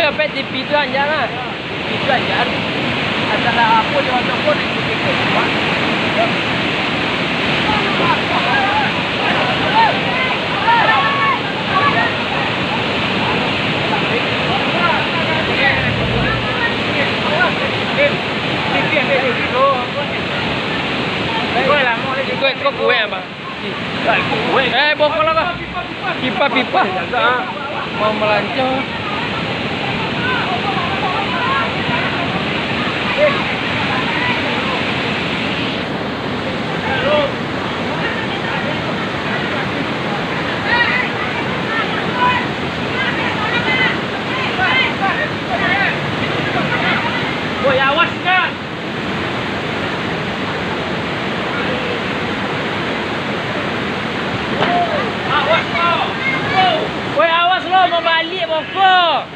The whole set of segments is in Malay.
sampai TV tu anjar lah. TV tu anjar. Antara apa dia macam pun ikut. Kau kuih apa? Bokol apa? Pipa. Mau melancong. Woi, awas kan? Woi, awas lo, mau balik bokok.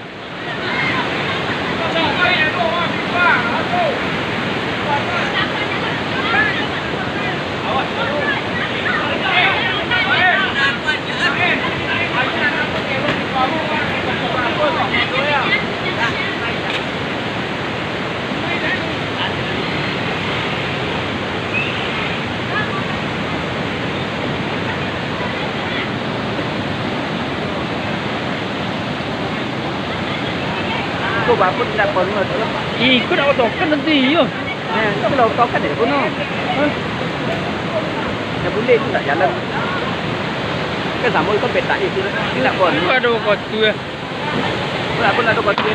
Kau berapa tidak pernah tu? Ikut nak token nanti yo. Kau belum token deh puno. Ya boleh tu tak jalan. Kan sama kau peta itu tidak pernah. Kau ada kau tu ya. Berapa nak kau tu?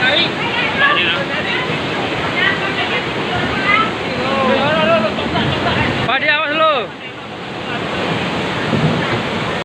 Tarik.